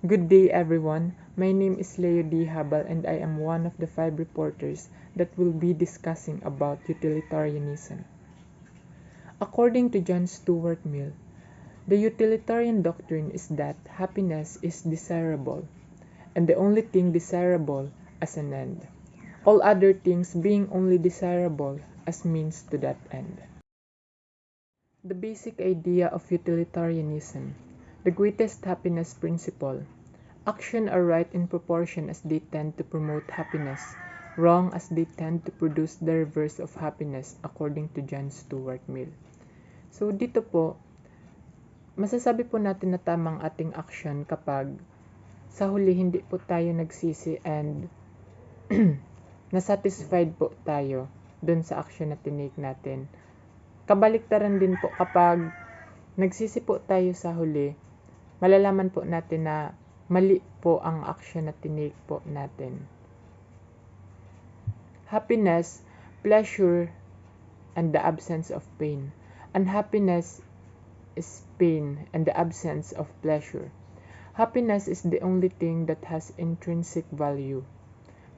Good day, everyone. My name is Habal, and I am one of the 5 reporters that will be discussing about utilitarianism. According to John Stuart Mill, the utilitarian doctrine is that happiness is desirable, and the only thing desirable as an end, all other things being only desirable as means to that end. The basic idea of utilitarianism, the greatest happiness principle. Actions are right in proportion as they tend to promote happiness, wrong as they tend to produce the reverse of happiness according to John Stuart Mill. So dito po, masasabi po natin na tamang ating action kapag sa huli hindi po tayo nagsisi and nasatisfied po tayo dun sa action na tinake natin. Kabaliktaran din po kapag nagsisi po tayo sa huli, malalaman po natin na mali po ang action na tinake po natin. Happiness, pleasure, and the absence of pain. Unhappiness is pain and the absence of pleasure. Happiness is the only thing that has intrinsic value.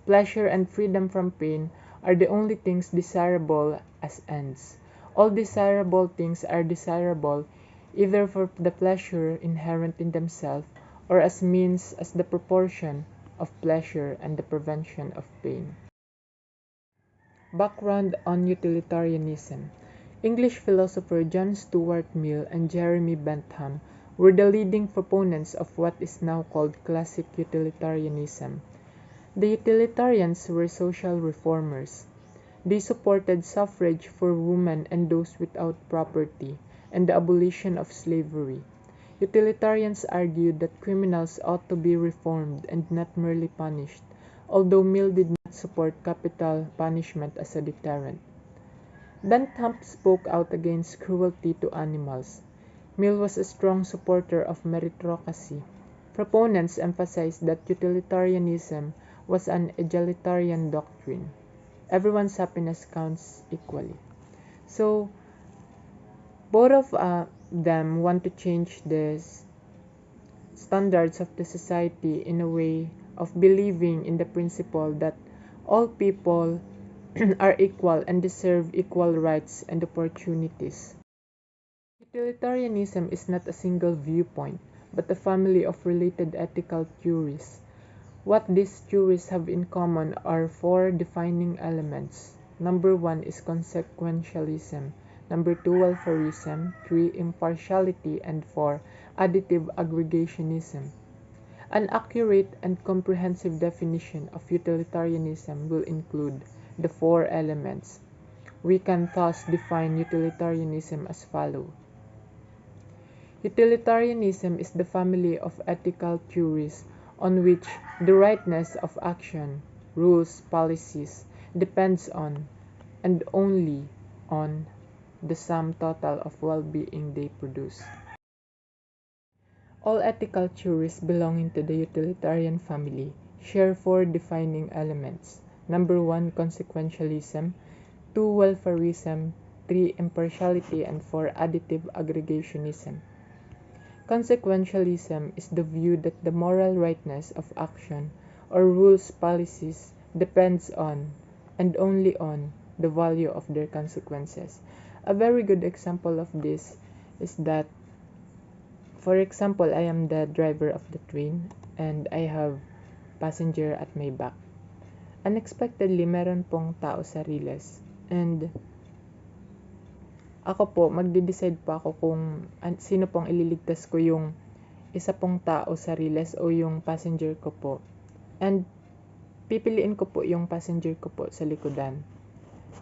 Pleasure and freedom from pain are the only things desirable as ends. All desirable things are desirable either for the pleasure inherent in themselves or as means as the proportion of pleasure and the prevention of pain. Background on utilitarianism. English philosopher John Stuart Mill and Jeremy Bentham were the leading proponents of what is now called classic utilitarianism. The utilitarians were social reformers. They supported suffrage for women and those without property and the abolition of slavery. Utilitarians argued that criminals ought to be reformed and not merely punished, although Mill did not support capital punishment as a deterrent. Bentham spoke out against cruelty to animals. Mill was a strong supporter of meritocracy. Proponents emphasized that utilitarianism was an egalitarian doctrine. Everyone's happiness counts equally. So, both of them want to change the standards of the society in a way of believing in the principle that all people are equal and deserve equal rights and opportunities. Utilitarianism is not a single viewpoint, but a family of related ethical theories. What these theories have in common are 4 defining elements. Number 1 is consequentialism. Number 2, welfarism. 3, impartiality. And 4, additive aggregationism. An accurate and comprehensive definition of utilitarianism will include the 4 elements. We can thus define utilitarianism as follows. Utilitarianism is the family of ethical theories on which the rightness of action, rules, policies depends on and only on the sum total of well-being they produce. All ethical theories belonging to the utilitarian family share 4 defining elements. Number 1, consequentialism. 2, welfarism. 3, impartiality. And 4, additive aggregationism. Consequentialism is the view that the moral rightness of action or rules policies depends on and only on the value of their consequences. A very good example of this is that, for example, I am the driver of the train and I have passenger at my back. Unexpectedly, meron pong tao sa riles and ako po, magde-decide pa ako kung sino pong ililigtas ko, yung isa pong tao sa riles o yung passenger ko po. And pipiliin ko po yung passenger ko po sa likodan.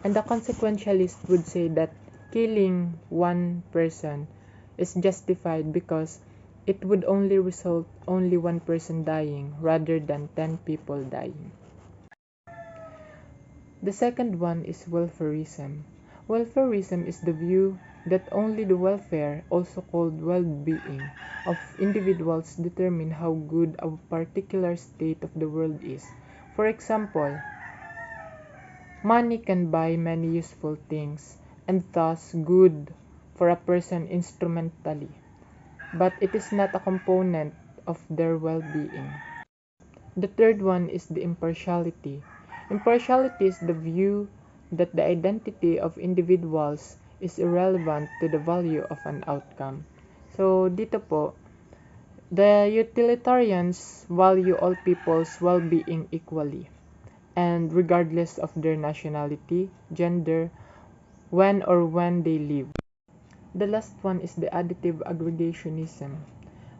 And the consequentialist would say that killing one person is justified because it would only result only one person dying rather than 10 people dying. The second one is welfarism. Welfarism is the view that only the welfare, also called well-being, of individuals determine how good a particular state of the world is. For example, money can buy many useful things, and thus good for a person instrumentally, but it is not a component of their well-being. The third one is the impartiality. Impartiality is the view that the identity of individuals is irrelevant to the value of an outcome. So dito po, the utilitarians value all people's well-being equally, and regardless of their nationality, gender, when they live. The last one is the additive aggregationism.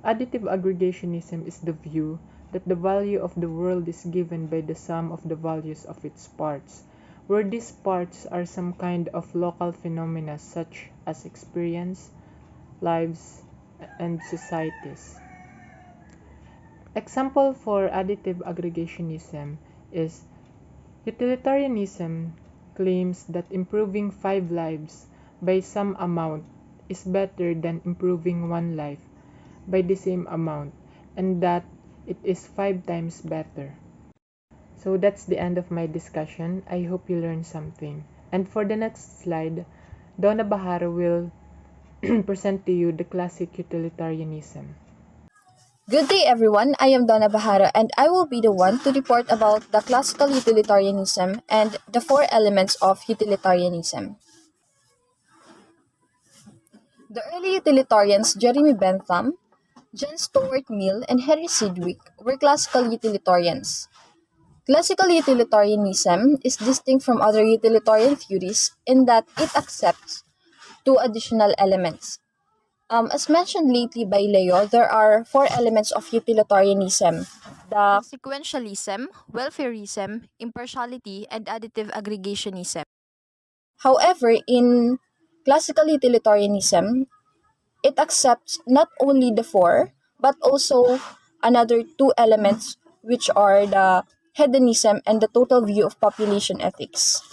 Additive aggregationism is the view that the value of the world is given by the sum of the values of its parts, where these parts are some kind of local phenomena such as experience, lives, and societies. Example for additive aggregationism is utilitarianism claims that improving 5 lives by some amount is better than improving 1 life by the same amount, and that it is 5 times better. So that's the end of my discussion. I hope you learned something. And for the next slide, Donna Bajaro will present to you the classic utilitarianism. Good day everyone, I am Donna Bajaro and I will be the one to report about the classical utilitarianism and the 4 elements of utilitarianism. The early utilitarians Jeremy Bentham, John Stuart Mill, and Henry Sidgwick were classical utilitarians. Classical utilitarianism is distinct from other utilitarian theories in that it accepts 2 additional elements. As mentioned lately by Leo, there are 4 elements of utilitarianism: the consequentialism, welfarism, impartiality, and additive aggregationism. However, in classical utilitarianism, it accepts not only the 4, but also another 2 elements, which are the hedonism and the total view of population ethics.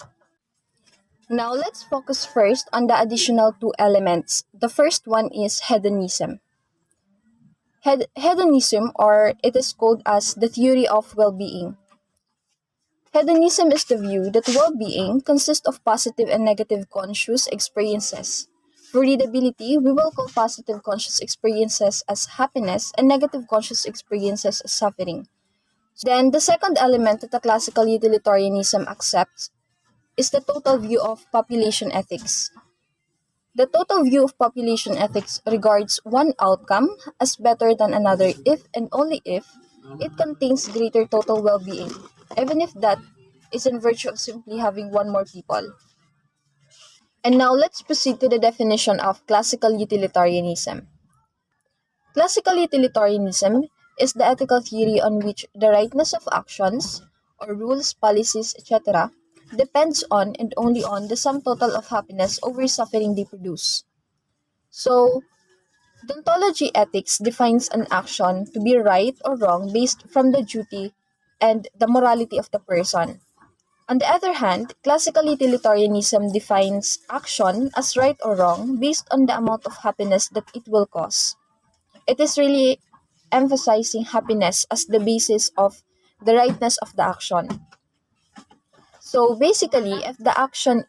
Now, let's focus first on the additional 2 elements. The first one is hedonism. Hedonism, or it is called as the theory of well-being. Hedonism is the view that well-being consists of positive and negative conscious experiences. For readability, we will call positive conscious experiences as happiness and negative conscious experiences as suffering. Then, the second element that the classical utilitarianism accepts is the total view of population ethics. The total view of population ethics regards one outcome as better than another if and only if it contains greater total well-being, even if that is in virtue of simply having one more people. And now let's proceed to the definition of classical utilitarianism. Classical utilitarianism is the ethical theory on which the rightness of actions, or rules, policies, etc., depends on and only on the sum total of happiness over suffering they produce. So, deontology ethics defines an action to be right or wrong based from the duty and the morality of the person. On the other hand, classical utilitarianism defines action as right or wrong based on the amount of happiness that it will cause. It is really emphasizing happiness as the basis of the rightness of the action. So basically, if the action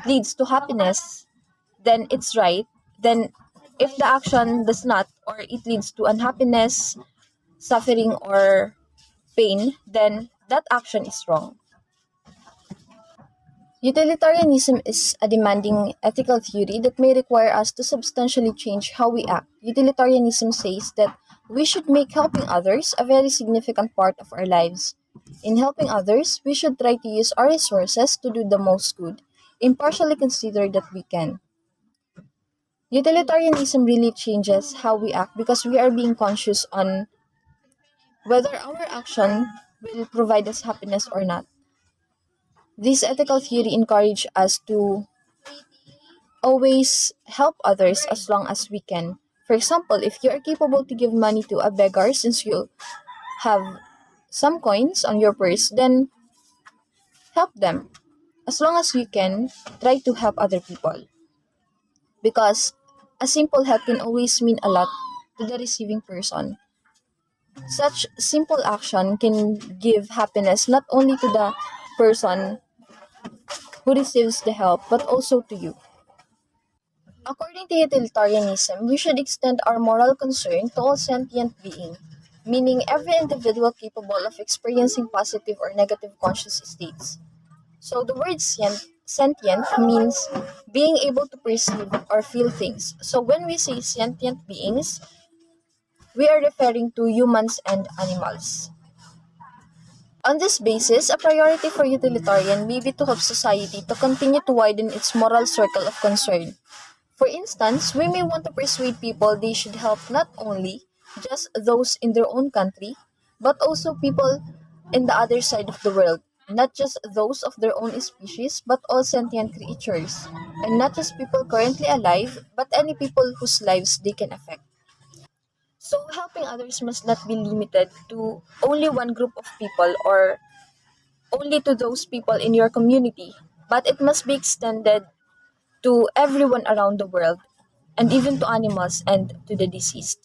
leads to happiness, then it's right. Then if the action does not, or it leads to unhappiness, suffering, or pain, then that action is wrong. Utilitarianism is a demanding ethical theory that may require us to substantially change how we act. Utilitarianism says that we should make helping others a very significant part of our lives. In helping others, we should try to use our resources to do the most good, impartially consider that we can. Utilitarianism really changes how we act because we are being conscious on whether our action will provide us happiness or not. This ethical theory encourages us to always help others as long as we can. For example, if you are capable to give money to a beggar since you have some coins on your purse, then help them. As long as you can, try to help other people. Because a simple help can always mean a lot to the receiving person. Such simple action can give happiness not only to the person who receives the help, but also to you. According to utilitarianism, we should extend our moral concern to all sentient beings, meaning every individual capable of experiencing positive or negative conscious states. So the word sentient means being able to perceive or feel things. So when we say sentient beings, we are referring to humans and animals. On this basis, a priority for utilitarian may be to help society to continue to widen its moral circle of concern. For instance, we may want to persuade people they should help not only just those in their own country, but also people in the other side of the world, not just those of their own species, but all sentient creatures, and not just people currently alive, but any people whose lives they can affect. So, helping others must not be limited to only one group of people or only to those people in your community, but it must be extended to everyone around the world, and even to animals and to the deceased.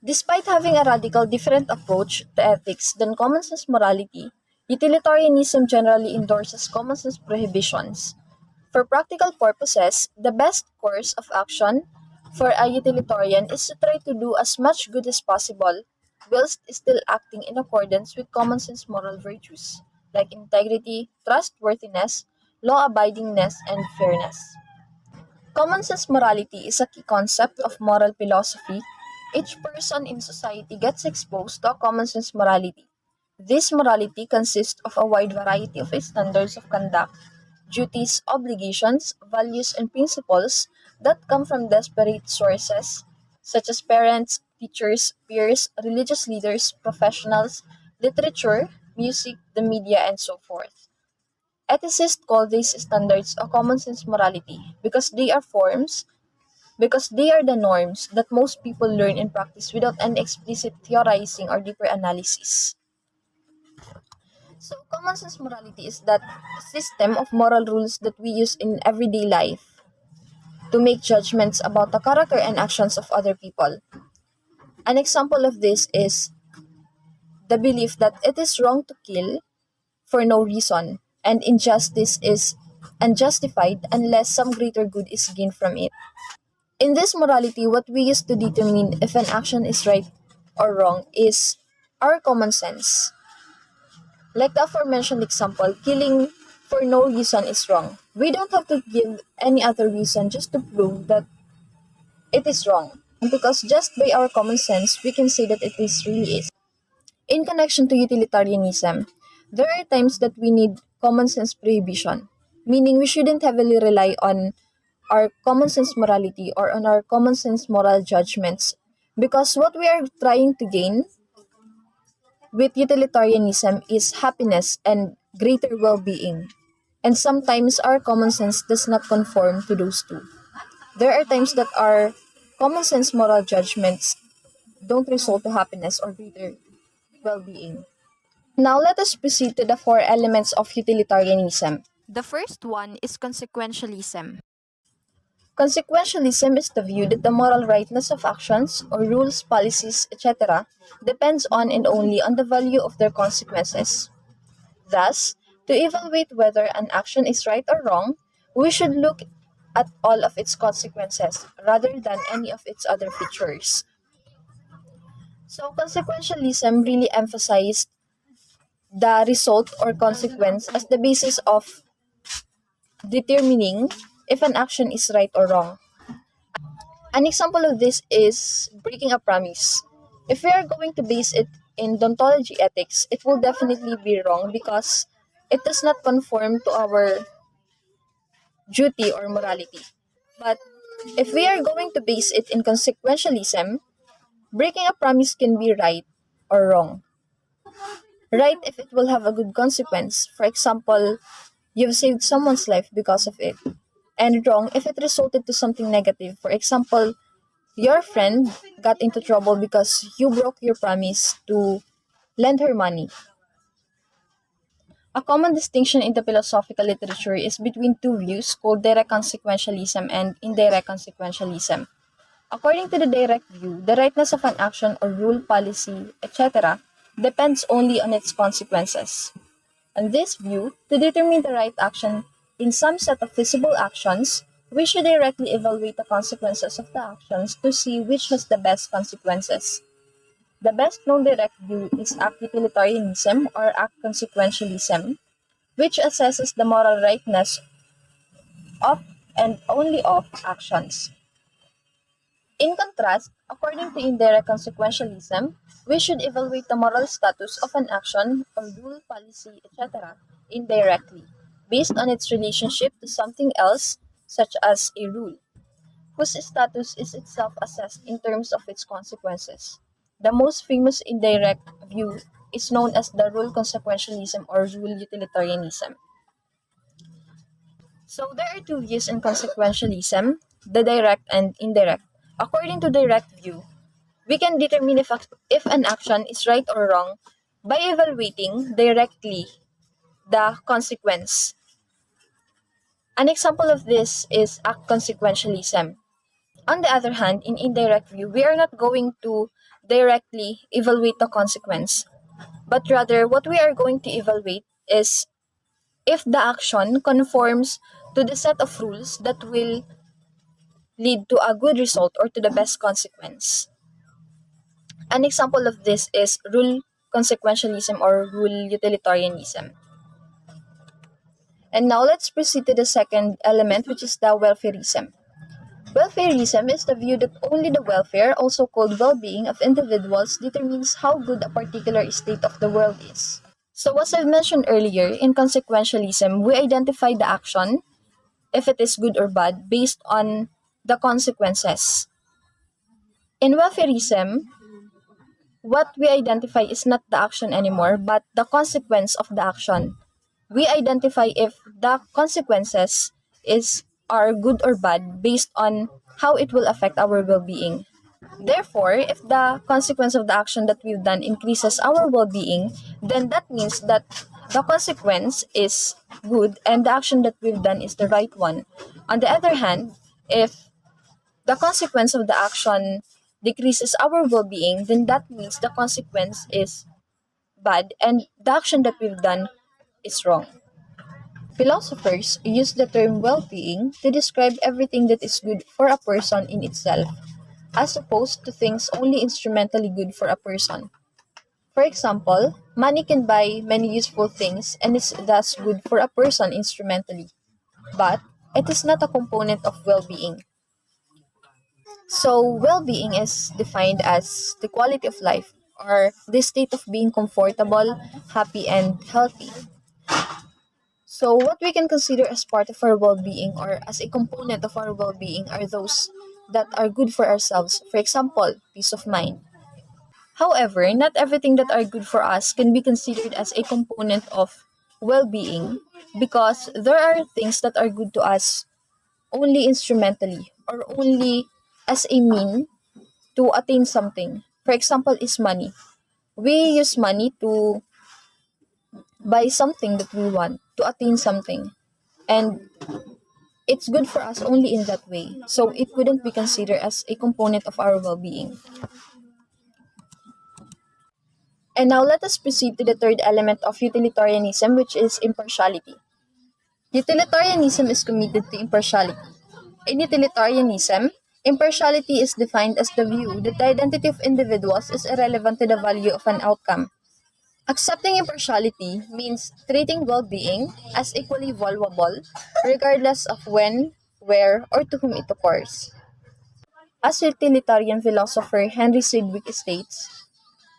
Despite having a radical different approach to ethics than common sense morality, utilitarianism generally endorses common sense prohibitions. For practical purposes, the best course of action for a utilitarian is to try to do as much good as possible whilst still acting in accordance with common sense moral virtues like integrity, trustworthiness, law abidingness, and fairness. Common sense morality is a key concept of moral philosophy. Each person in society gets exposed to a common sense morality. This morality consists of a wide variety of standards of conduct, duties, obligations, values, and principles that come from disparate sources, such as parents, teachers, peers, religious leaders, professionals, literature, music, the media, and so forth. Ethicists call these standards a common sense morality because they are the norms that most people learn and practice without any explicit theorizing or deeper analysis. So, common sense morality is that system of moral rules that we use in everyday life to make judgments about the character and actions of other people. An example of this is the belief that it is wrong to kill for no reason, and injustice is unjustified unless some greater good is gained from it. In this morality, what we use to determine if an action is right or wrong is our common sense. Like the aforementioned example, killing for no reason is wrong. We don't have to give any other reason just to prove that it is wrong. Because just by our common sense, we can say that it is really is. In connection to utilitarianism, there are times that we need common sense prohibition, meaning we shouldn't heavily rely on our common sense morality or on our common sense moral judgments because what we are trying to gain with utilitarianism is happiness and greater well-being. And sometimes our common sense does not conform to those two. There are times that our common sense moral judgments don't result to happiness or greater well-being. Now let us proceed to the four elements of utilitarianism. The first one is consequentialism. Consequentialism is the view that the moral rightness of actions or rules, policies, etc. depends on and only on the value of their consequences. Thus, to evaluate whether an action is right or wrong, we should look at all of its consequences rather than any of its other features. So, consequentialism really emphasized the result or consequence as the basis of determining if an action is right or wrong. An example of this is breaking a promise. If we are going to base it in deontology ethics, it will definitely be wrong because it does not conform to our duty or morality. But if we are going to base it in consequentialism, breaking a promise can be right or wrong. Right if it will have a good consequence. For example, you've saved someone's life because of it. And wrong if it resulted to something negative. For example, your friend got into trouble because you broke your promise to lend her money. A common distinction in the philosophical literature is between two views called direct consequentialism and indirect consequentialism. According to the direct view, the rightness of an action or rule, policy, etc. depends only on its consequences. On this view, to determine the right action in some set of feasible actions, we should directly evaluate the consequences of the actions to see which has the best consequences. The best known direct view is act utilitarianism or act consequentialism, which assesses the moral rightness of and only of actions. In contrast, according to indirect consequentialism, we should evaluate the moral status of an action or rule, policy, etc. indirectly, based on its relationship to something else, such as a rule, whose status is itself assessed in terms of its consequences. The most famous indirect view is known as the rule consequentialism or rule utilitarianism. So there are two views in consequentialism, the direct and indirect. According to direct view, we can determine if an action is right or wrong by evaluating directly the consequence. An example of this is act consequentialism. On the other hand, in indirect view, we are not going to directly evaluate the consequence, but rather what we are going to evaluate is if the action conforms to the set of rules that will lead to a good result or to the best consequence. An example of this is rule consequentialism or rule utilitarianism. And now let's proceed to the second element, which is the welfareism. Welfareism is the view that only the welfare, also called well-being, of individuals determines how good a particular state of the world is. So as I mentioned earlier, in consequentialism, we identify the action, if it is good or bad, based on the consequences. In welfareism, what we identify is not the action anymore, but the consequence of the action. We identify if the consequences are good or bad based on how it will affect our well-being. Therefore, if the consequence of the action that we've done increases our well-being, then that means that the consequence is good and the action that we've done is the right one. On the other hand, if the consequence of the action decreases our well-being, then that means the consequence is bad and the action that we've done is wrong. Philosophers use the term well-being to describe everything that is good for a person in itself, as opposed to things only instrumentally good for a person. For example, money can buy many useful things and is thus good for a person instrumentally, but it is not a component of well-being. So, well-being is defined as the quality of life or the state of being comfortable, happy, and healthy. So, what we can consider as part of our well-being or as a component of our well-being are those that are good for ourselves. For example, peace of mind. However, not everything that are good for us can be considered as a component of well-being because there are things that are good to us only instrumentally or only as a mean to attain something. For example, is money. We use money to buy something that we want, to attain something. And it's good for us only in that way. So it wouldn't be considered as a component of our well-being. And now let us proceed to the third element of utilitarianism, which is impartiality. Utilitarianism is committed to impartiality. In utilitarianism, impartiality is defined as the view that the identity of individuals is irrelevant to the value of an outcome. Accepting impartiality means treating well-being as equally valuable, regardless of when, where, or to whom it occurs. As utilitarian philosopher Henry Sidgwick states,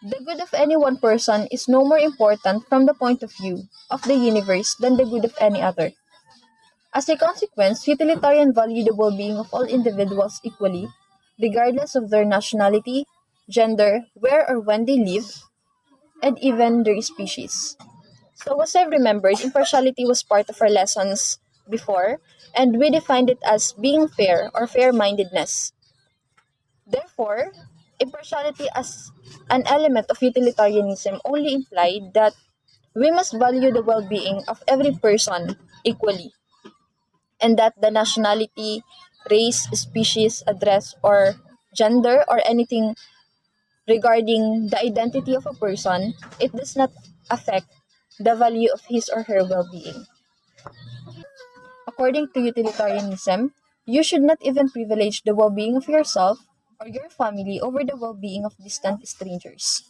the good of any one person is no more important from the point of view of the universe than the good of any other. As a consequence, utilitarians value the well-being of all individuals equally, regardless of their nationality, gender, where or when they live, and even their species. So as I remembered, impartiality was part of our lessons before, and we defined it as being fair or fair-mindedness. Therefore, impartiality as an element of utilitarianism only implied that we must value the well-being of every person equally, and that the nationality, race, species, address, or gender, or anything regarding the identity of a person, it does not affect the value of his or her well-being. According to utilitarianism, You should not even privilege the well-being of yourself or your family over the well-being of distant strangers.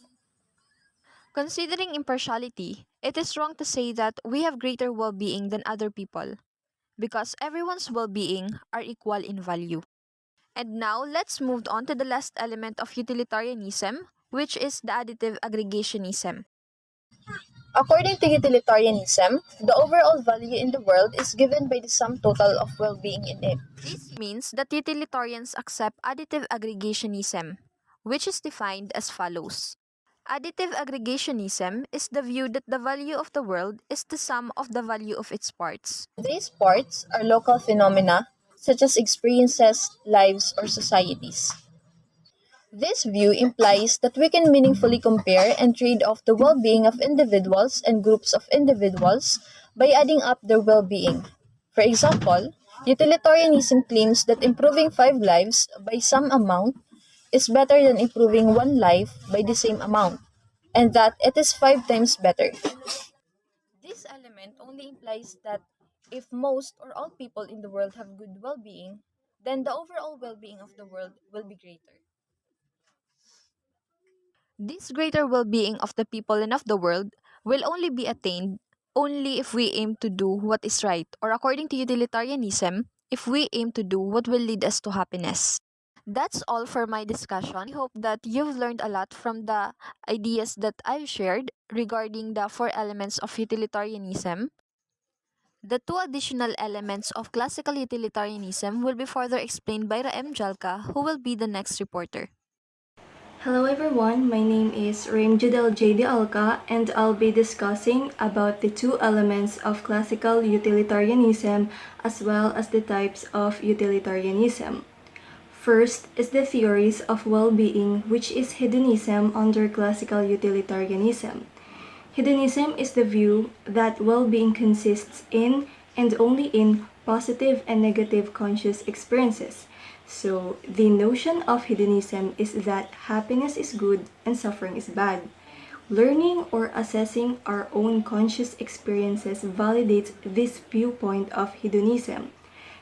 Considering impartiality, it is wrong to say that we have greater well-being than other people, because everyone's well-being are equal in value. And now let's move on to the last element of utilitarianism, which is the additive aggregationism. According to utilitarianism, the overall value in the world is given by the sum total of well-being in it. This means that utilitarians accept additive aggregationism, which is defined as follows. Additive aggregationism is the view that the value of the world is the sum of the value of its parts. These parts are local phenomena, such as experiences, lives, or societies. This view implies that we can meaningfully compare and trade off the well-being of individuals and groups of individuals by adding up their well-being. For example, utilitarianism claims that improving 5 lives by some amount is better than improving 1 life by the same amount, and that it is 5 times better. This element only implies that if most or all people in the world have good well-being, then the overall well-being of the world will be greater. This greater well-being of the people and of the world will only be attained only if we aim to do what is right, or according to utilitarianism, if we aim to do what will lead us to happiness. That's all for my discussion. I hope that you've learned a lot from the ideas that I've shared regarding the four elements of utilitarianism. The two additional elements of classical utilitarianism will be further explained by Raem, who will be the next reporter. Hello everyone, my name is Raem Dealca and I'll be discussing about the two elements of classical utilitarianism as well as the types of utilitarianism. First is the theories of well-being, which is hedonism under classical utilitarianism. Hedonism is the view that well-being consists in and only in positive and negative conscious experiences. So, the notion of hedonism is that happiness is good and suffering is bad. Learning or assessing our own conscious experiences validates this viewpoint of hedonism.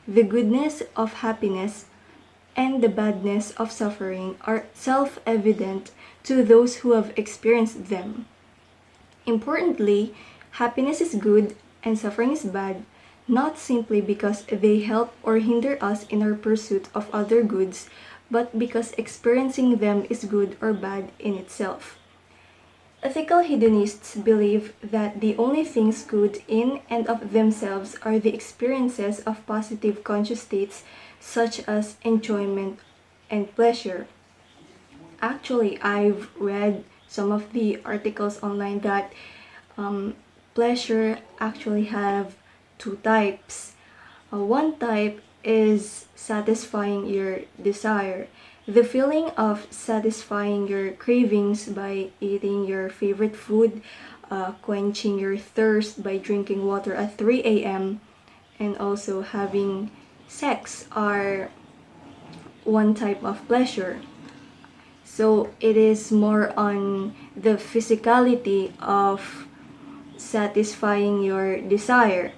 The goodness of happiness and the badness of suffering are self-evident to those who have experienced them. Importantly, happiness is good and suffering is bad, not simply because they help or hinder us in our pursuit of other goods, but because experiencing them is good or bad in itself. Ethical hedonists believe that the only things good in and of themselves are the experiences of positive conscious states such as enjoyment and pleasure. Actually, I've read some of the articles online that pleasure actually have two types. One type is satisfying your desire. The feeling of satisfying your cravings by eating your favorite food, quenching your thirst by drinking water at 3 a.m., and also having sex are one type of pleasure. So it is more on the physicality of satisfying your desire.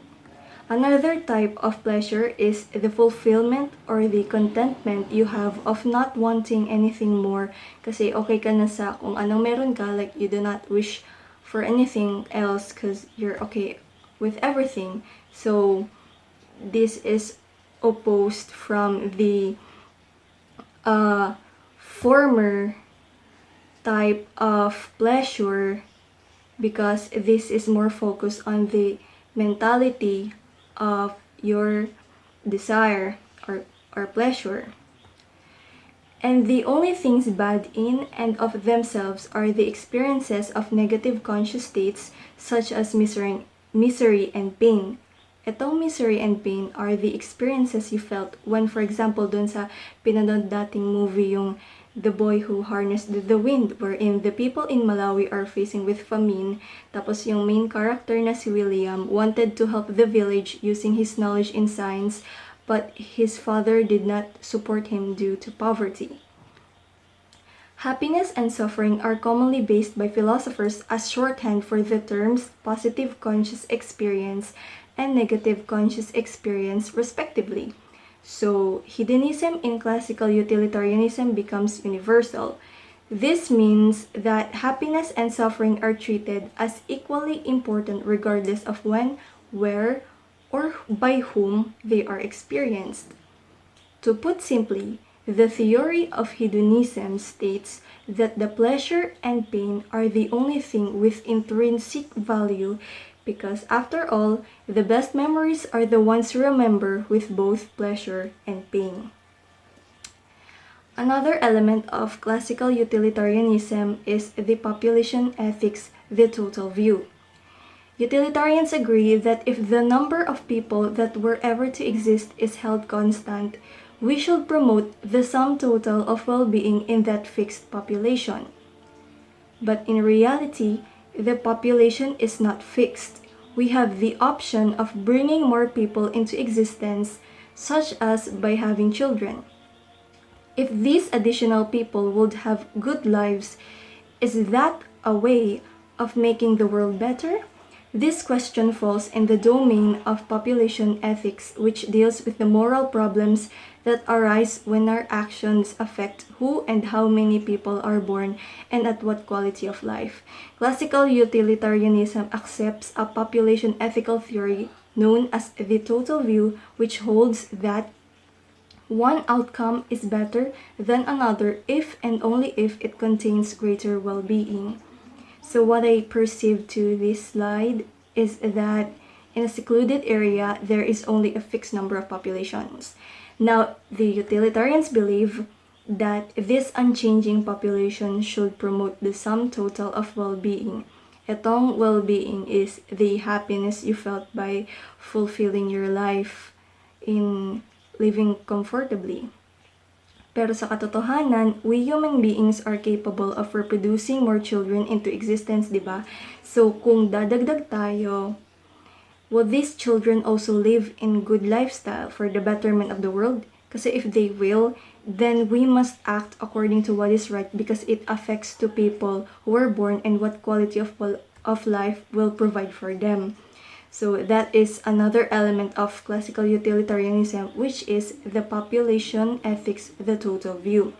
Another type of pleasure is the fulfillment or the contentment you have of not wanting anything more kasi okay ka na sa kung anong meron ka, like you do not wish for anything else because you're okay with everything. So this is opposed from the former type of pleasure because this is more focused on the mentality of your desire or pleasure. And the only things bad in and of themselves are the experiences of negative conscious states such as misery and pain. Itong misery and pain are the experiences you felt when, for example, dun sa pinanood dating movie yung The Boy Who Harnessed the Wind, wherein the people in Malawi are facing with famine, tapos yung main character na si William wanted to help the village using his knowledge in science, but his father did not support him due to poverty. Happiness and suffering are commonly based by philosophers as shorthand for the terms positive conscious experience and negative conscious experience, respectively. So, hedonism in classical utilitarianism becomes universal. This means that happiness and suffering are treated as equally important regardless of when, where, or by whom they are experienced. To put simply, the theory of hedonism states that the pleasure and pain are the only thing with intrinsic value because, after all, the best memories are the ones you remember with both pleasure and pain. Another element of classical utilitarianism is the population ethics, the total view. Utilitarians agree that if the number of people that were ever to exist is held constant, we should promote the sum total of well-being in that fixed population. But in reality, the population is not fixed. We have the option of bringing more people into existence, such as by having children. If these additional people would have good lives, is that a way of making the world better? This question falls in the domain of population ethics, which deals with the moral problems that arise when our actions affect who and how many people are born and at what quality of life. Classical utilitarianism accepts a population ethical theory known as the total view, which holds that one outcome is better than another if and only if it contains greater well-being. So what I perceive to this slide is that in a secluded area, there is only a fixed number of populations. Now, the utilitarians believe that this unchanging population should promote the sum total of well-being. Etong well-being is the happiness you felt by fulfilling your life in living comfortably. Pero sa katotohanan, we human beings are capable of reproducing more children into existence, di ba? So, kung dadagdag tayo, will these children also live in good lifestyle for the betterment of the world? Kasi if they will, then we must act according to what is right because it affects to people who are born and what quality of life will provide for them. So that is another element of classical utilitarianism, which is the population ethics, the total view.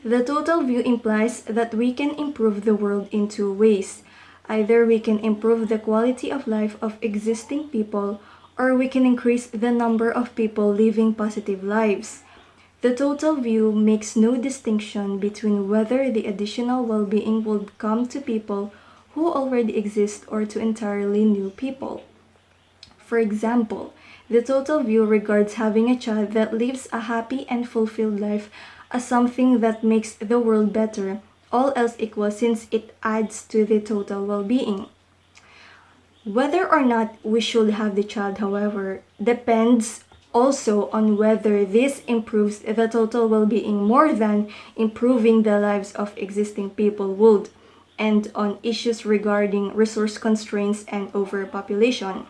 The total view implies that we can improve the world in two ways. Either we can improve the quality of life of existing people, or we can increase the number of people living positive lives. The total view makes no distinction between whether the additional well-being will come to people who already exist or to entirely new people. For example, the total view regards having a child that lives a happy and fulfilled life as something that makes the world better, all else equal since it adds to the total well-being. Whether or not we should have the child, however, depends also on whether this improves the total well-being more than improving the lives of existing people would, and on issues regarding resource constraints and overpopulation.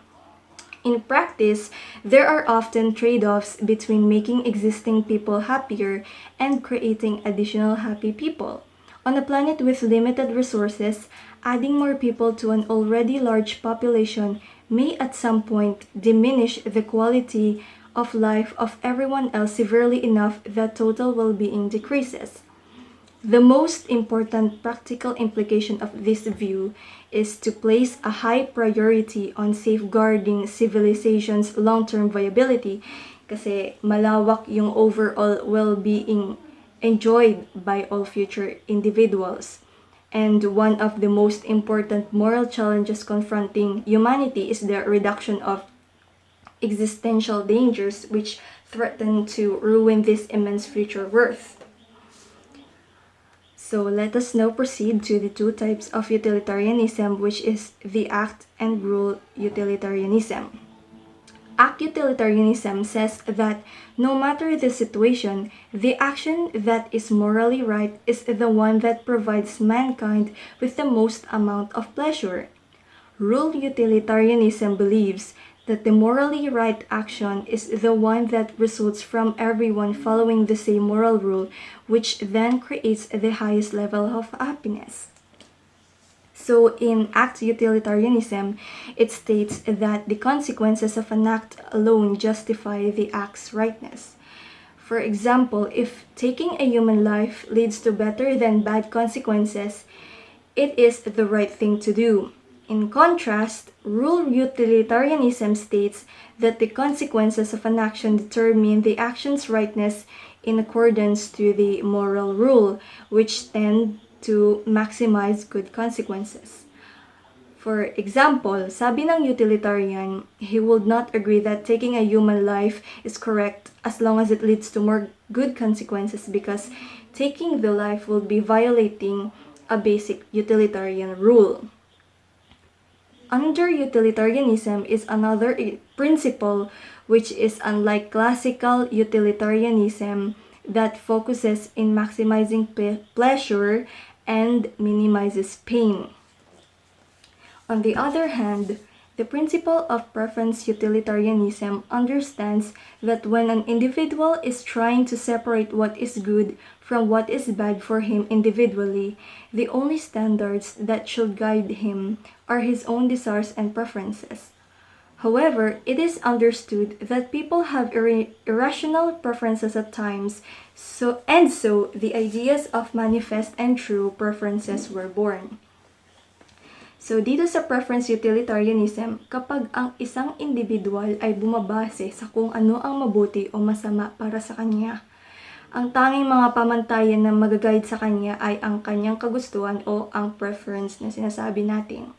In practice, there are often trade-offs between making existing people happier and creating additional happy people. On a planet with limited resources, adding more people to an already large population may at some point diminish the quality of life of everyone else severely enough that total well-being decreases. The most important practical implication of this view is to place a high priority on safeguarding civilization's long-term viability kasi malawak yung overall well-being enjoyed by all future individuals. And one of the most important moral challenges confronting humanity is the reduction of existential dangers which threaten to ruin this immense future worth. So let us now proceed to the two types of utilitarianism, which is the act and rule utilitarianism. Act utilitarianism says that no matter the situation, the action that is morally right is the one that provides mankind with the most amount of pleasure. Rule utilitarianism believes that the morally right action is the one that results from everyone following the same moral rule, which then creates the highest level of happiness. So in act utilitarianism, it states that the consequences of an act alone justify the act's rightness. For example, if taking a human life leads to better than bad consequences, it is the right thing to do. In contrast, rule utilitarianism states that the consequences of an action determine the action's rightness in accordance to the moral rule, which tend to maximize good consequences. For example, sabi ng utilitarian, he would not agree that taking a human life is correct as long as it leads to more good consequences, because taking the life will be violating a basic utilitarian rule. Under utilitarianism is another principle which is unlike classical utilitarianism that focuses in maximizing pleasure and minimizes pain. On the other hand, the principle of preference utilitarianism understands that when an individual is trying to separate what is good from what is bad for him individually, the only standards that should guide him are his own desires and preferences. However, it is understood that people have irrational preferences at times, so the ideas of manifest and true preferences were born. So dito sa preference utilitarianism, kapag ang isang individual ay bumabase sa kung ano ang mabuti o masama para sa kanya, ang tanging mga pamantayan na mag-guide sa kanya ay ang kanyang kagustuhan o ang preference na sinasabi natin.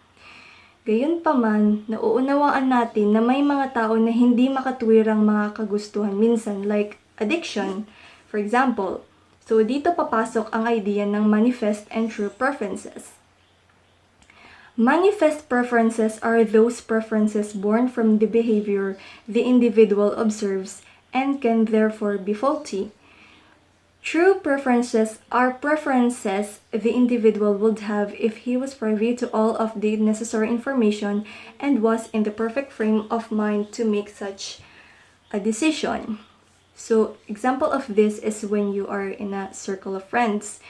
Gayunpaman, nauunawaan natin na may mga tao na hindi makatwirang mga kagustuhan minsan, like addiction, for example. So dito papasok ang idea ng manifest and true preferences. Manifest preferences are those preferences born from the behavior the individual observes and can therefore be faulty. True preferences are preferences the individual would have if he was privy to all of the necessary information and was in the perfect frame of mind to make such a decision. So, example of this is when you are in a circle of friends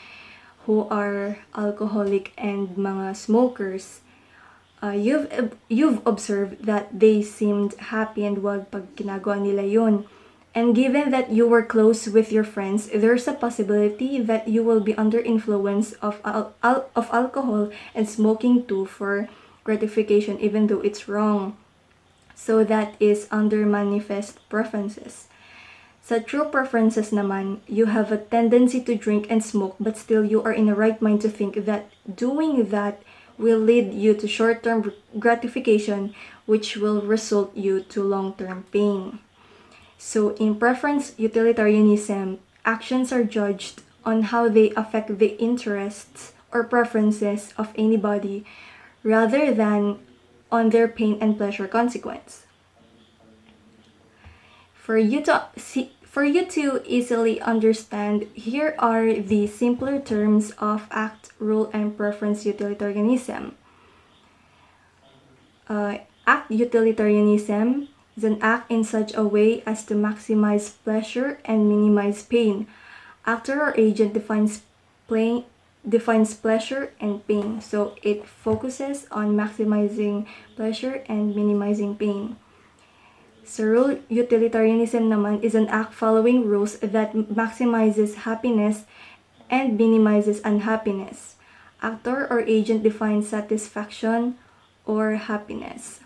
who are alcoholic and mga smokers. You've observed that they seemed happy and wild pag ginagawa nila yun. And given that you were close with your friends, there's a possibility that you will be under influence of alcohol and smoking too for gratification, even though it's wrong. So that is under manifest preferences. Sa true preferences naman, you have a tendency to drink and smoke, but still you are in the right mind to think that doing that will lead you to short-term gratification, which will result you to long-term pain. So in preference utilitarianism, actions are judged on how they affect the interests or preferences of anybody rather than on their pain and pleasure consequence. For you to easily understand, here are the simpler terms of act, rule, and preference utilitarianism. Act utilitarianism is an act in such a way as to maximize pleasure and minimize pain. Actor or agent defines pleasure and pain, so it focuses on maximizing pleasure and minimizing pain. So rule utilitarianism naman is an act following rules that maximizes happiness and minimizes unhappiness. Actor or agent defines satisfaction or happiness.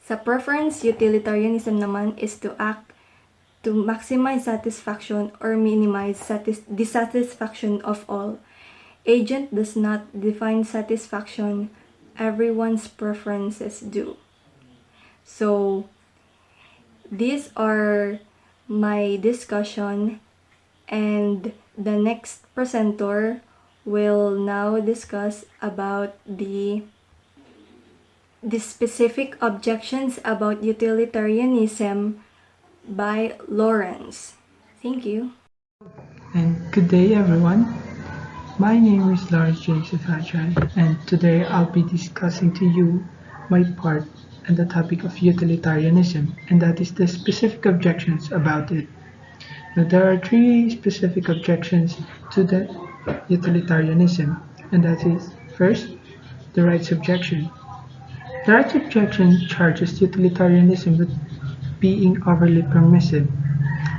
Sa preference utilitarianism naman is to act to maximize satisfaction or minimize dissatisfaction of all. Agent does not define satisfaction, everyone's preferences do. So, these are my discussion, and the next presenter will now discuss about the specific objections about utilitarianism by Laurence. Thank you. And good day, everyone. My name is Laurence Achay, and today I'll be discussing to you my part on the topic of utilitarianism, and that is the specific objections about it. Now, there are three specific objections to the utilitarianism, and that is First, the rights objection. The rights objection charges utilitarianism with being overly permissive.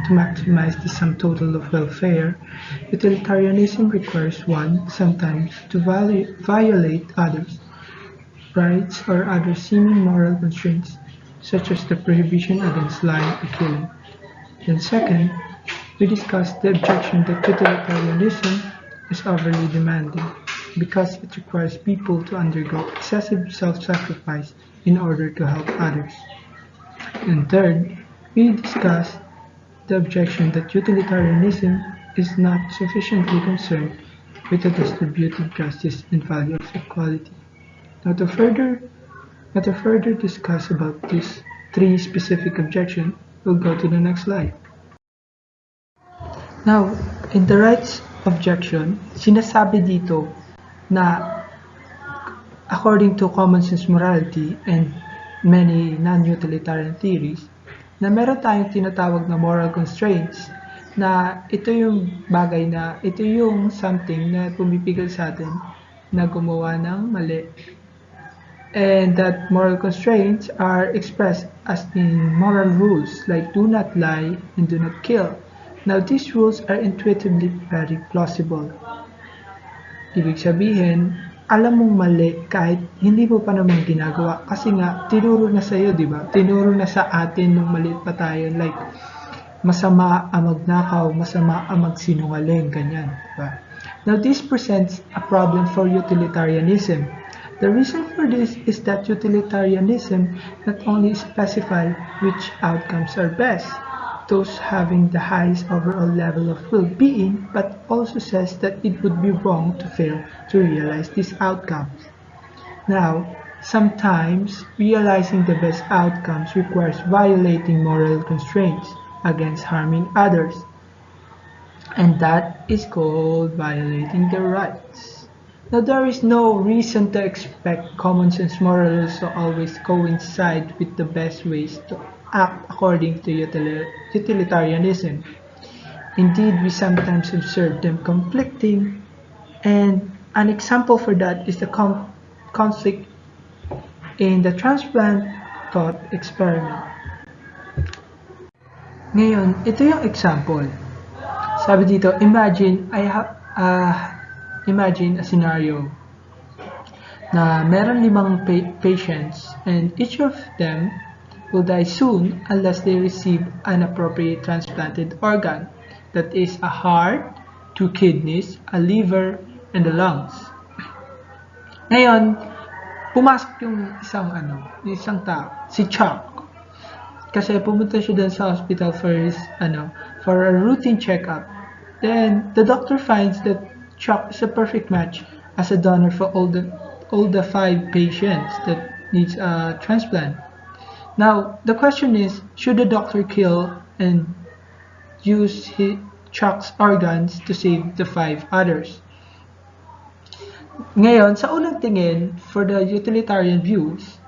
To maximize the sum total of welfare, utilitarianism requires one sometimes to violate others' rights or other seeming moral constraints, such as the prohibition against lying or killing. Then second, we discussed the objection that utilitarianism is overly demanding because it requires people to undergo excessive self-sacrifice in order to help others. And third, we discussed the objection that utilitarianism is not sufficiently concerned with the distributive justice and value of equality. Now to further discuss about these three specific objections, we'll go to the next slide. Now, in the rights objection, sinasabi dito na according to common sense morality and many non-utilitarian theories, na meron tayong tinatawag na moral constraints na ito yung bagay na ito yung something na pumipigil sa atin na gumawa ng mali. And that moral constraints are expressed as in moral rules like do not lie and do not kill. Now, these rules are intuitively very plausible. Ibig sabihin, alam mong mali kahit hindi mo pa naman ginagawa kasi nga tinuro na sa'yo, di ba? Tinuro na sa atin nung maliit pa tayo, like masama ang magnakaw, masama ang magsinungaling, ganyan, di ba? Now, this presents a problem for utilitarianism. The reason for this is that utilitarianism not only specifies which outcomes are best, those having the highest overall level of well-being, but also says that it would be wrong to fail to realize these outcomes. Now, sometimes realizing the best outcomes requires violating moral constraints against harming others, and that is called violating their rights. Now, there is no reason to expect common sense morals to always coincide with the best ways to act according to utilitarianism. Indeed, we sometimes observe them conflicting, and an example for that is the conflict in the transplant thought experiment. Ngayon, ito yung example. Sabi dito, imagine a scenario na meron 5 patients and each of them will die soon unless they receive an appropriate transplanted organ, that is a heart, 2 kidneys, a liver, and the lungs. Ngayon, pumasok yung isang tao, si Chuck. Kasi pumunta siya dun sa hospital for a routine checkup. Then the doctor finds that Chuck is a perfect match as a donor for all the 5 patients that needs a transplant. Now, the question is, should the doctor kill and use Chuck's organs to save the 5 others? Ngayon, sa unang tingin, for the utilitarian views,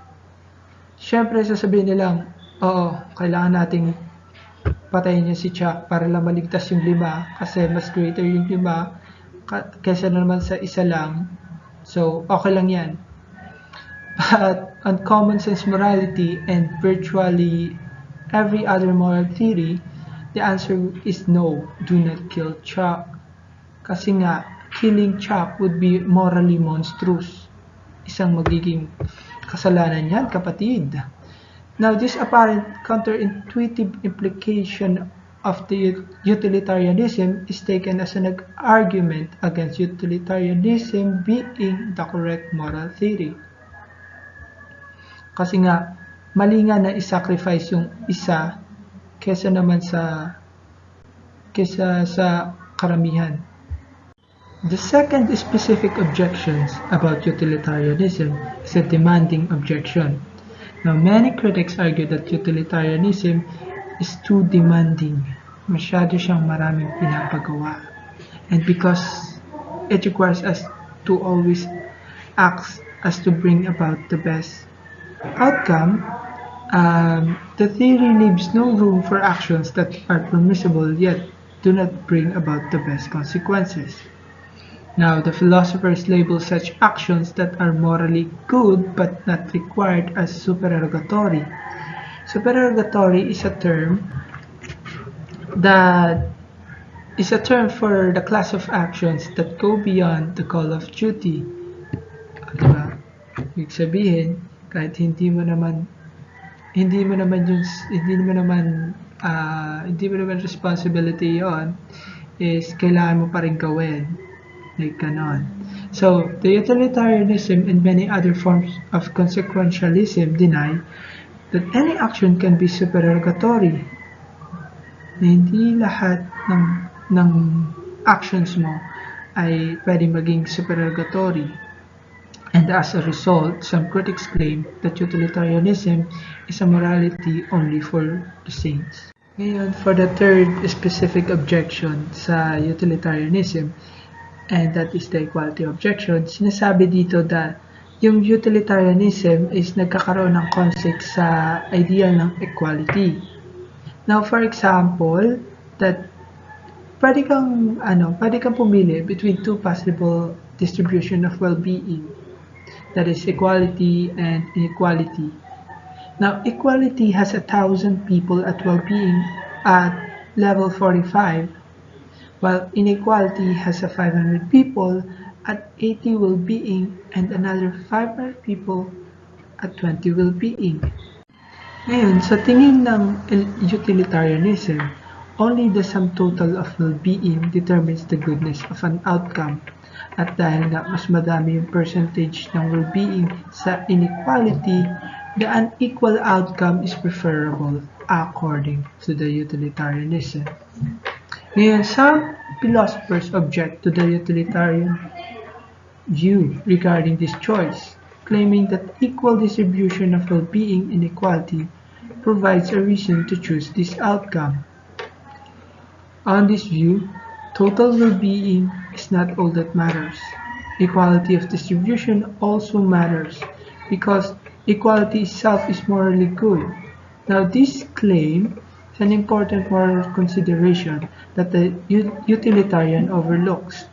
syempre sasabihin nilang, oo, kailangan nating patayin niya si Chuck para lang maligtas yung 5 kasi mas greater yung 5 kaysa naman sa isa lang. So, okay lang yan. But on common sense morality and virtually every other moral theory, the answer is no, do not kill Chuck. Kasi nga, killing Chuck would be morally monstrous. Isang magiging kasalanan yan, kapatid. Now, this apparent counterintuitive implication of the utilitarianism is taken as an argument against utilitarianism being the correct moral theory. Kasi nga, mali nga na isacrifice yung isa kesa sa karamihan. The second specific objections about utilitarianism is a demanding objection. Now, many critics argue that utilitarianism is too demanding. Masyado siyang maraming pinapagawa. And because it requires us to always act as to bring about the best outcome, the theory leaves no room for actions that are permissible yet do not bring about the best consequences. Now, the philosophers label such actions that are morally good but not required as supererogatory. Supererogatory that is a term for the class of actions that go beyond the call of duty. Diba? Ibig sabihin, kahit hindi mo naman responsibility yon, is kailangan mo pa rin gawin. Like ganon. So, the utilitarianism and many other forms of consequentialism deny that any action can be supererogatory. Na hindi lahat ng actions mo ay pwede maging supererogatory. And as a result, some critics claim that utilitarianism is a morality only for the saints. Ngayon, for the third specific objection sa utilitarianism, and that is the equality objection, sinasabi dito that yung utilitarianism is nagkakaroon ng conflict sa ideal ng equality. Now, for example, that pwede kang pumili between two possible distribution of well-being. That is equality and inequality. Now, equality has 1,000 people at well-being at level 45, while inequality has 500 people at 80 well-being and another 500 people at 20 well-being. Ngayon, sa tingin ng utilitarianism, only the sum total of well-being determines the goodness of an outcome. At dahil nga mas madami yung percentage ng well-being sa inequality, the unequal outcome is preferable according to the utilitarianism. Ngayon, some philosophers object to the utilitarian view regarding this choice, claiming that equal distribution of well-being inequality provides a reason to choose this outcome. On this view, total well-being is not all that matters. Equality of distribution also matters because equality itself is morally good. Now, this claim is an important moral consideration that the utilitarian overlooks.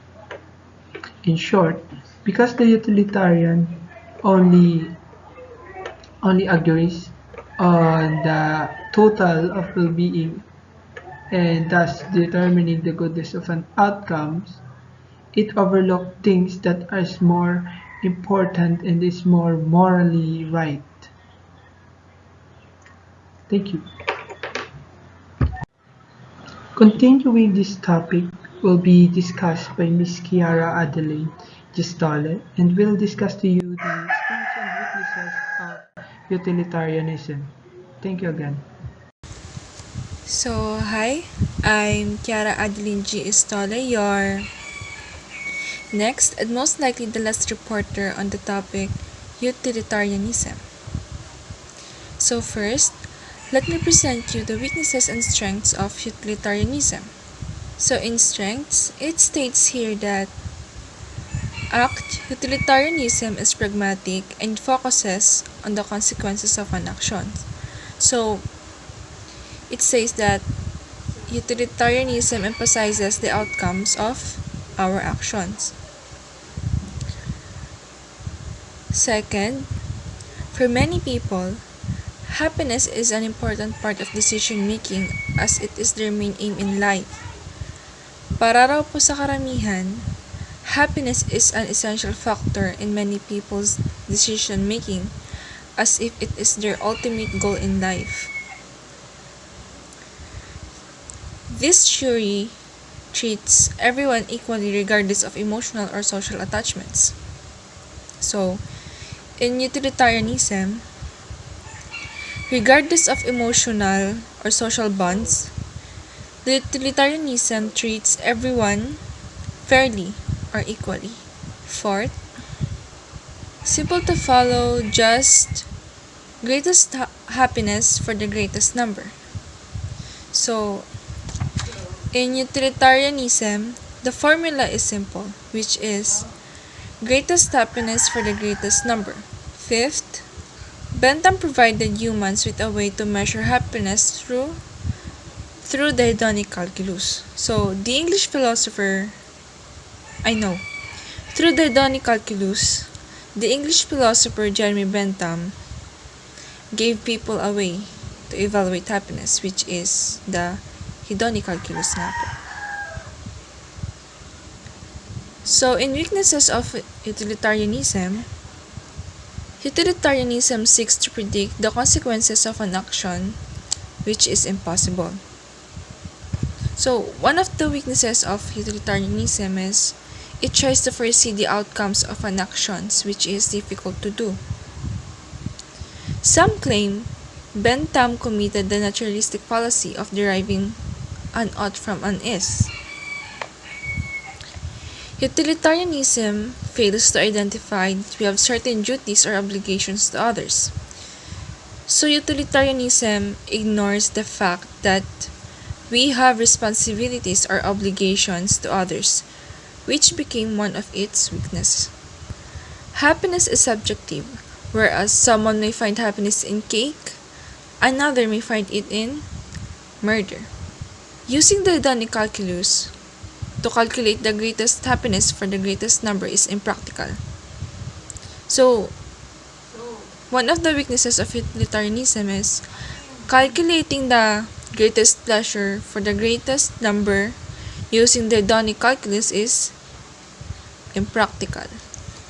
In short, because the utilitarian only agrees on the total of well-being and thus determining the goodness of an outcomes, it overlooks things that are more important and is more morally right. Thank you. Continuing this topic will be discussed by Ms. Kiara Adelene Gestole and will discuss to you the strengths and weaknesses of utilitarianism. Thank you again. So, hi, I'm Kiara Adelene Gestole, your next and most likely the last reporter on the topic utilitarianism. So first, let me present you the weaknesses and strengths of utilitarianism. So in strengths, it states here that utilitarianism is pragmatic and focuses on the consequences of an action. So it says that utilitarianism emphasizes the outcomes of our actions. Second, for many people, happiness is an important part of decision making as it is their main aim in life. Para raw po sa karamihan, happiness is an essential factor in many people's decision making as if it is their ultimate goal in life. This theory treats everyone equally regardless of emotional or social attachments. So, in utilitarianism, regardless of emotional or social bonds, the utilitarianism treats everyone fairly or equally. Fourth, simple to follow, just greatest happiness for the greatest number. So, in utilitarianism, the formula is simple, which is greatest happiness for the greatest number. Fifth, Bentham provided humans with a way to measure happiness through the hedonic calculus. So, the English philosopher, Through the hedonic calculus, the English philosopher Jeremy Bentham gave people a way to evaluate happiness, which is the hedonic calculus nga po. So, in weaknesses of utilitarianism seeks to predict the consequences of an action, which is impossible. So, one of the weaknesses of utilitarianism is it tries to foresee the outcomes of an action, which is difficult to do. Some claim Bentham committed the naturalistic fallacy of deriving an ought from an is. Utilitarianism fails to identify that we have certain duties or obligations to others. So utilitarianism ignores the fact that we have responsibilities or obligations to others, which became one of its weaknesses. Happiness is subjective, whereas someone may find happiness in cake, another may find it in murder. Using the hedonic calculus to calculate the greatest happiness for the greatest number is impractical. So, one of the weaknesses of utilitarianism is calculating the greatest pleasure for the greatest number using the hedonic calculus is impractical.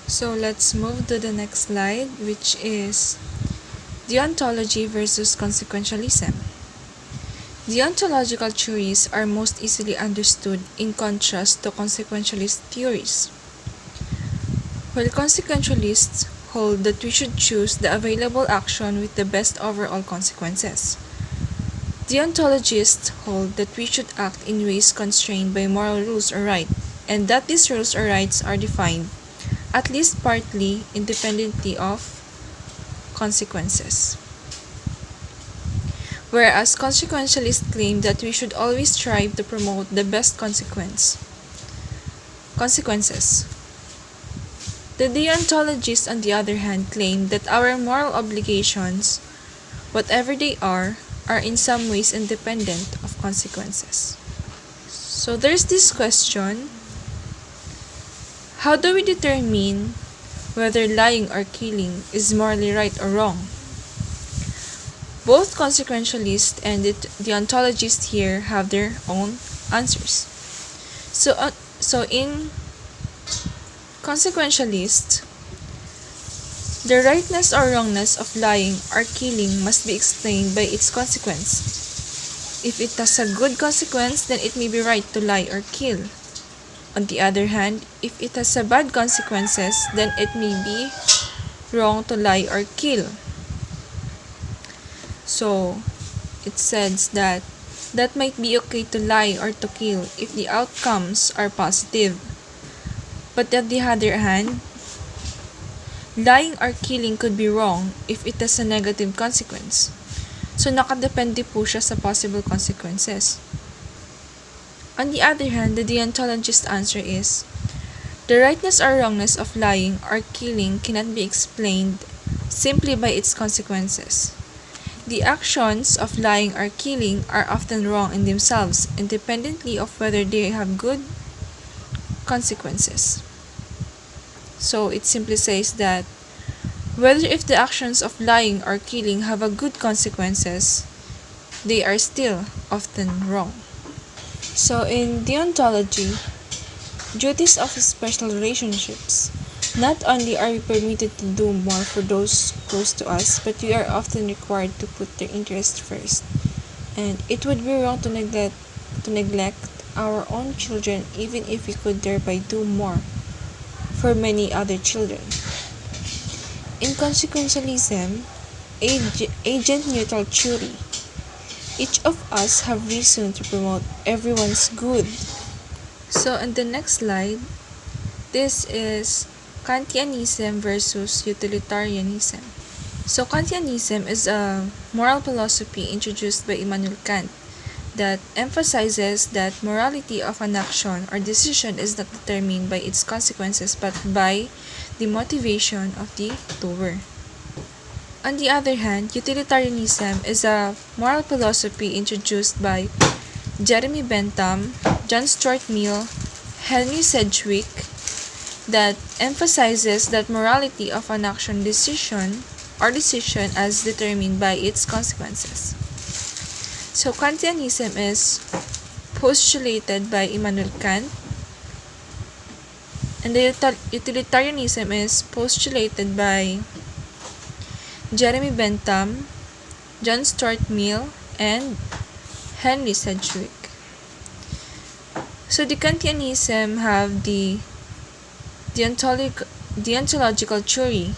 So, let's move to the next slide, which is deontology versus consequentialism. Deontological theories are most easily understood in contrast to consequentialist theories. While consequentialists hold that we should choose the available action with the best overall consequences, deontologists hold that we should act in ways constrained by moral rules or rights, and that these rules or rights are defined, at least partly, independently of consequences. Whereas consequentialists claim that we should always strive to promote the best consequences. The deontologists, on the other hand, claim that our moral obligations, whatever they are in some ways independent of consequences. So there's this question: how do we determine whether lying or killing is morally right or wrong? Both consequentialists and the deontologists here have their own answers. So in consequentialists, the rightness or wrongness of lying or killing must be explained by its consequence. If it has a good consequence, then it may be right to lie or kill. On the other hand, if it has a bad consequences, then it may be wrong to lie or kill. So, it says that might be okay to lie or to kill if the outcomes are positive. But on the other hand, lying or killing could be wrong if it has a negative consequence. So, nakadepende po siya sa possible consequences. On the other hand, the deontologist's answer is, the rightness or wrongness of lying or killing cannot be explained simply by its consequences. The actions of lying or killing are often wrong in themselves, independently of whether they have good consequences. So it simply says that whether if the actions of lying or killing have a good consequences, they are still often wrong. So in deontology, duties of special relationships, not only are we permitted to do more for those close to us, but we are often required to put their interest first. And it would be wrong to neglect our own children, even if we could thereby do more for many other children. In consequentialism, agent-neutral theory, each of us have reason to promote everyone's good. So on the next slide, this is Kantianism versus utilitarianism. So Kantianism is a moral philosophy introduced by Immanuel Kant that emphasizes that morality of an action or decision is not determined by its consequences but by the motivation of the doer. On the other hand, utilitarianism is a moral philosophy introduced by Jeremy Bentham, John Stuart Mill, Henry Sedgwick, that emphasizes that morality of an action decision as determined by its consequences. So Kantianism is postulated by Immanuel Kant, and the utilitarianism is postulated by Jeremy Bentham, John Stuart Mill, and Henry Sedgwick. So the Kantianism have the deontological theory,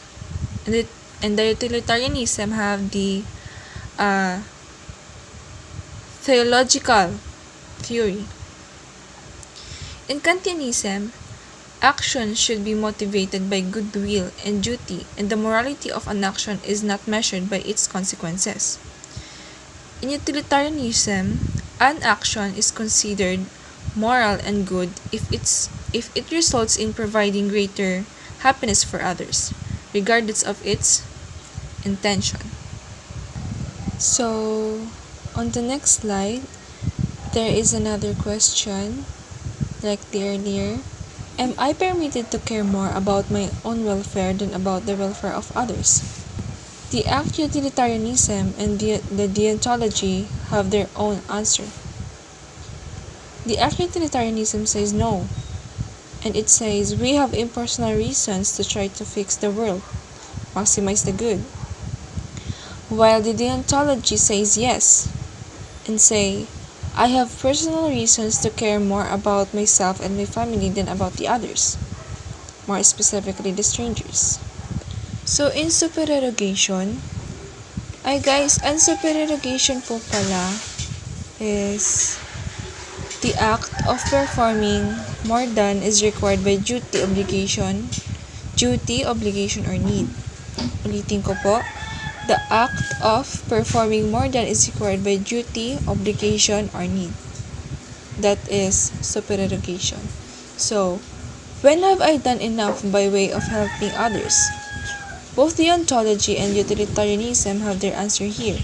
and the utilitarianism have the theological theory. In Kantianism, action should be motivated by goodwill and duty, and the morality of an action is not measured by its consequences. In utilitarianism, an action is considered moral and good if it results in providing greater happiness for others, regardless of its intention. So, on the next slide, there is another question, like the earlier. Am I permitted to care more about my own welfare than about the welfare of others? The act utilitarianism and the deontology have their own answer. The act utilitarianism says no, and it says we have impersonal reasons to try to fix the world, maximize the good. While the deontology says yes, and say, I have personal reasons to care more about myself and my family than about the others, more specifically the strangers. So in supererogation, ang supererogation po pala is the act of performing more than is required by duty, obligation, or need. Ulitin ko po, the act of performing more than is required by duty, obligation, or need. That is supererogation. So, when have I done enough by way of helping others? Both deontology and utilitarianism have their answer here.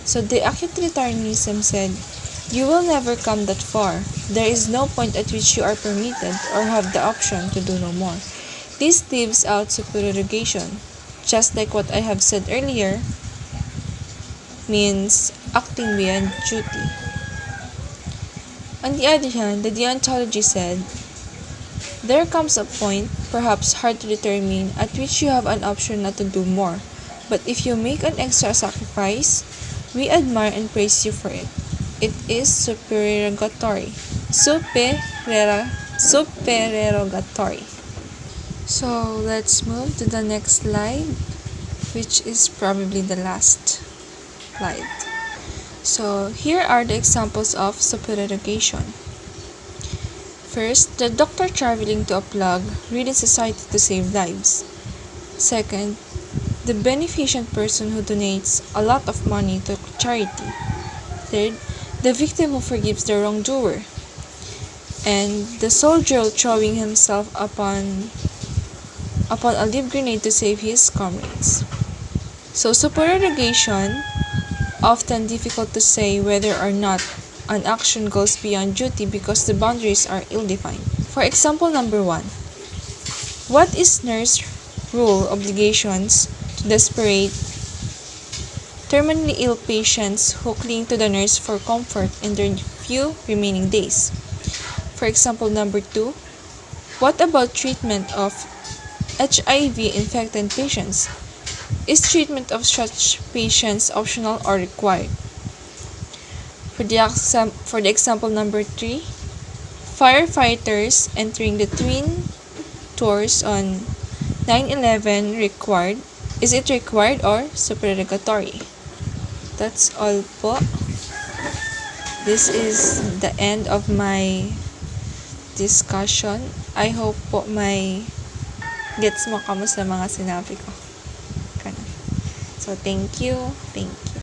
So the utilitarianism said, you will never come that far. There is no point at which you are permitted or have the option to do no more. This leaves out supererogation, just like what I have said earlier, means acting beyond duty. On the other hand, the deontology said, there comes a point, perhaps hard to determine, at which you have an option not to do more. But if you make an extra sacrifice, we admire and praise you for it. It is supererogatory. Supererogatory. So let's move to the next slide, which is probably the last slide. So here are the examples of supererogation. First, the doctor traveling to a plug reading society to save lives. Second, the beneficent person who donates a lot of money to charity. Third, the victim who forgives the wrongdoer. And the soldier throwing himself upon a live grenade to save his comrades. So supererogation, often difficult to say whether or not an action goes beyond duty because the boundaries are ill-defined. For example, number 1. What is nurse rule obligations to desperate, terminally ill patients who cling to the nurse for comfort in their few remaining days? For example, number 2. What about treatment of HIV-infected patients? Is treatment of such patients optional or required? For the example number 3, firefighters entering the Twin Towers on 9/11 required. Is it required or supererogatory? That's all po. This is the end of my discussion. I hope po may gets mo kamo sa mga sinabi ko. So thank you.